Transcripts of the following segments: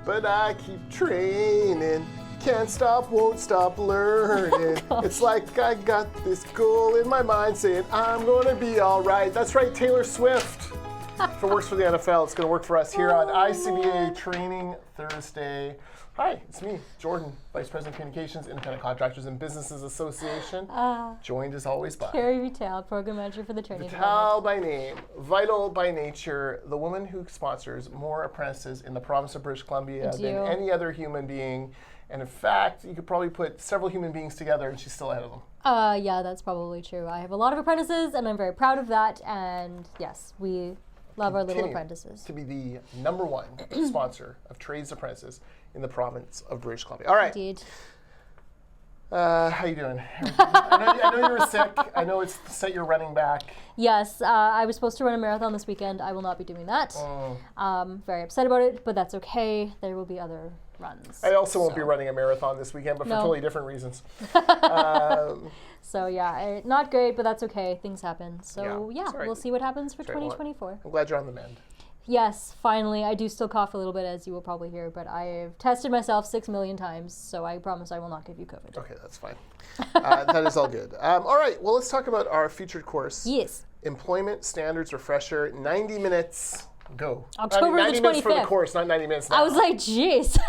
but I keep training. Can't stop, won't stop learning. It's like I got this goal in my mind saying I'm gonna be all right. That's right, Taylor Swift. If it works for the NFL, it's gonna work for us here on ICBA Training Thursday. Hi, it's me, Jordan, Vice President of Communications, Independent Contractors and Businesses Association. Joined as always by Kerry Vital, Program Manager for the Training Vital by name, vital by nature, the woman who sponsors more apprentices in the province of British Columbia than any other human being. And in fact, you could probably put several human beings together and she's still ahead of them. Yeah, that's probably true. I have a lot of apprentices and I'm very proud of that. And yes, we love our little apprentices. To be the #1 sponsor of trades apprentices in the province of British Columbia. All right. Indeed. How you doing? I know you were sick. I know it's set you're running back. Yes, I was supposed to run a marathon this weekend. I will not be doing that. Very upset about it, but that's okay. There will be other runs. I also won't be running a marathon this weekend, but for totally different reasons. So yeah, not great, but that's okay. Things happen. So yeah, we'll see what happens for 2024. I'm glad you're on the mend. Yes, finally. I do still cough a little bit, as you will probably hear, but I've tested myself 6 million times, so I promise I will not give you COVID. Okay, that's fine. That is all good. All right, well, let's talk about our featured course. Yes. Employment Standards Refresher, 90 minutes. Go. October 90 the 25th. minutes for the course, not 90 minutes now. I was like, jeez.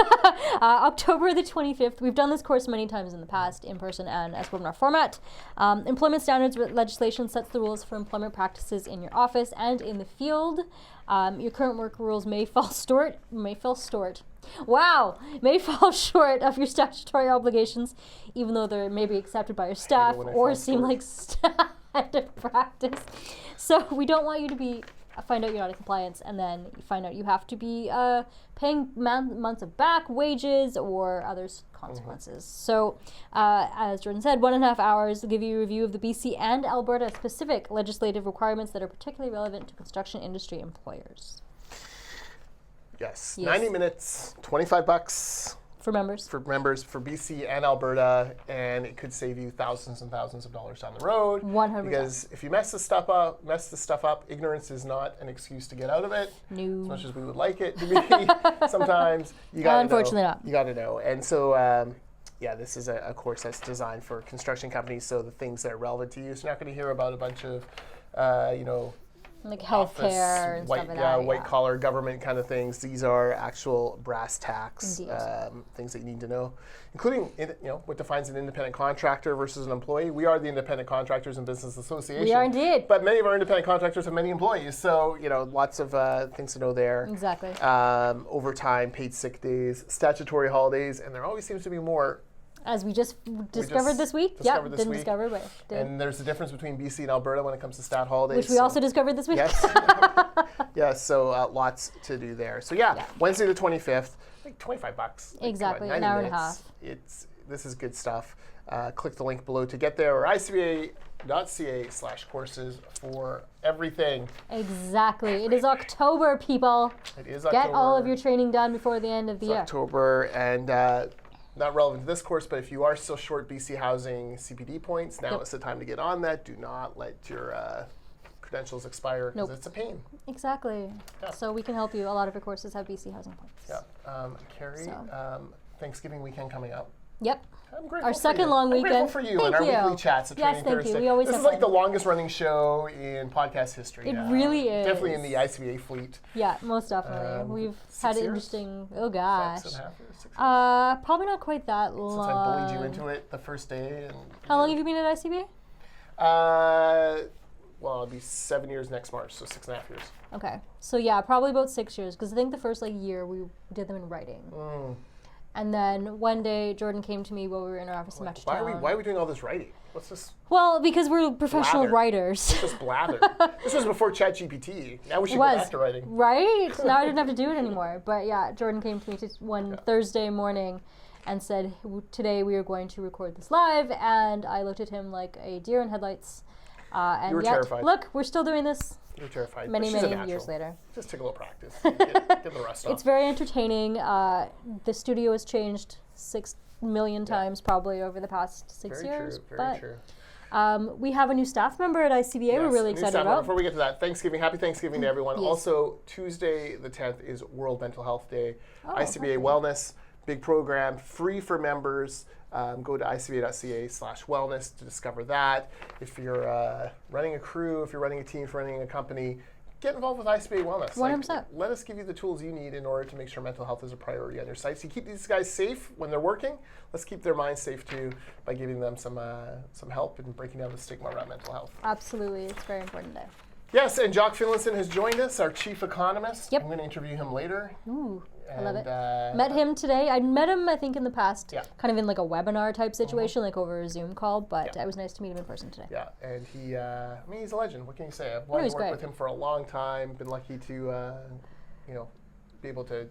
October the 25th. We've done this course many times in the past, in person and as webinar format. Employment standards legislation sets the rules for employment practices in your office and in the field. Your current work rules may fall short of your statutory obligations, even though they may be accepted by your staff or seem like standard practice. So we don't want you to find out you're not in compliance and then you find out you have to be paying months of back wages or other consequences. So as Jordan said, 1.5 hours will give you a review of the BC and Alberta-specific legislative requirements that are particularly relevant to construction industry employers. Yes. 90 minutes, $25 for members. For BC and Alberta, and it could save you thousands and thousands of dollars down the road. 100%. Because if you mess this stuff up, ignorance is not an excuse to get out of it. No. As much as we would like it to be, sometimes you got to know. Unfortunately not. You got to know. And so, this is a course that's designed for construction companies, so the things that are relevant to you. So you're not going to hear about a bunch of, like healthcare and stuff like that. White collar government kind of things. These are actual brass tacks things that you need to know, including what defines an independent contractor versus an employee. We are the Independent Contractors and Business Association. We are indeed. But many of our independent contractors have many employees, so lots of things to know there. Exactly. Overtime, paid sick days, statutory holidays, and there always seems to be more. As we just discovered this week. Didn't discover, but did. And there's a difference between BC and Alberta when it comes to stat holidays. Which we also discovered this week. Yes. Yes, so lots to do there. So Wednesday the 25th, like $25. Exactly, an hour and a half. This is good stuff. Click the link below to get there, or icba.ca/courses for everything. Exactly. It is October, people. It is October. Get all of your training done before the end of the year. October, and not relevant to this course, but if you are still short BC Housing CPD points, now is the time to get on that. Do not let your credentials expire because it's a pain. Exactly. Yeah. So we can help you. A lot of your courses have BC Housing points. Yeah. Kerry, Thanksgiving weekend coming up. Yep. I'm grateful our second long weekend. I'm grateful for you and our weekly chats at Training Thursday. Yes, thank you. We always this have is like the longest running show in podcast history. It really is. Definitely in the ICBA fleet. Yeah, most definitely. We've had interesting. Oh gosh. 5.5 years, 6 years. Probably not quite that long. Since I bullied you into it the first day. And how long have you been at ICBA? Well, it'll be 7 years next March, so 6.5 years. Okay, so yeah, probably about 6 years, because I think the first year we did them in writing. And then one day, Jordan came to me while we were in our office in Metrotown. Why are we doing all this writing? What's this? Well, because we're professional writers. Just blather. This was before ChatGPT. Now we should go back to writing. Right? Now I didn't have to do it anymore. But yeah, Jordan came to me one Thursday morning and said, today we are going to record this live. And I looked at him like a deer in headlights. And you were terrified. Look, we're still doing this. You're terrified. Many years later. Just take a little practice. Get the rest off. It's very entertaining. The studio has changed 6 million times probably over the past 6 years. Very true. We have a new staff member at ICBA we're really excited about. Before we get to that, happy Thanksgiving to everyone. Yes. Also, Tuesday the 10th is World Mental Health Day. Oh, ICBA okay. Wellness, big program, free for members. Go to icba.ca/wellness to discover that. If you're running a crew, if you're running a team, if you're running a company, get involved with ICBA Wellness. 100%. Let us give you the tools you need in order to make sure mental health is a priority on your site. So you keep these guys safe when they're working. Let's keep their minds safe too by giving them some help and breaking down the stigma around mental health. Absolutely, it's a very important day. Yes, and Jock Finlayson has joined us, our chief economist. Yep. I'm going to interview him later. Ooh, I love it. And, Met him today. I met him, I think, in the past, Yeah. kind of in like a webinar type situation, like over a Zoom call, but Yeah. it was nice to meet him in person today. Yeah, and he, he's a legend. What can you say? I've he's wanted to work great. with him for a long time. Been lucky to, be able to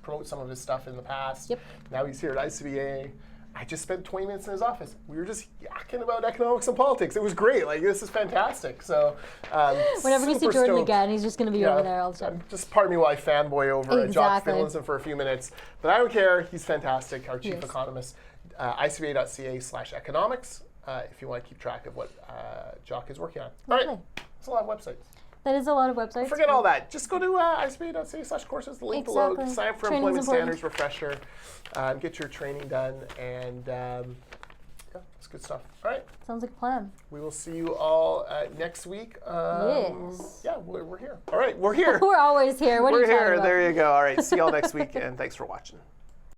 promote some of his stuff in the past. Yep. Now he's here at ICBA. I just spent 20 minutes in his office. We were just yakking about economics and politics. It was great. Like, this is fantastic. So, Whenever you see super Jordan stoked. again, he's just going to be over there all the time. Just pardon me while I fanboy over Jock Exactly. Finlayson for a few minutes. But I don't care. He's fantastic, our chief Yes. economist. icba.ca/economics if you want to keep track of what Jock is working on. All right. Lovely. That's a lot of websites. That is a lot of websites. Forget all that. Just go to icba.ca/courses, the link below. Exactly. Sign up for Training's Employment important. Standards Refresher. Get your training done. And yeah, it's good stuff. All right. Sounds like a plan. We will see you all next week. Yes. Yeah, we're here. All right, we're here. We're always here. What are We're you talking here. about? There you go. All right. See y'all next week, and thanks for watching.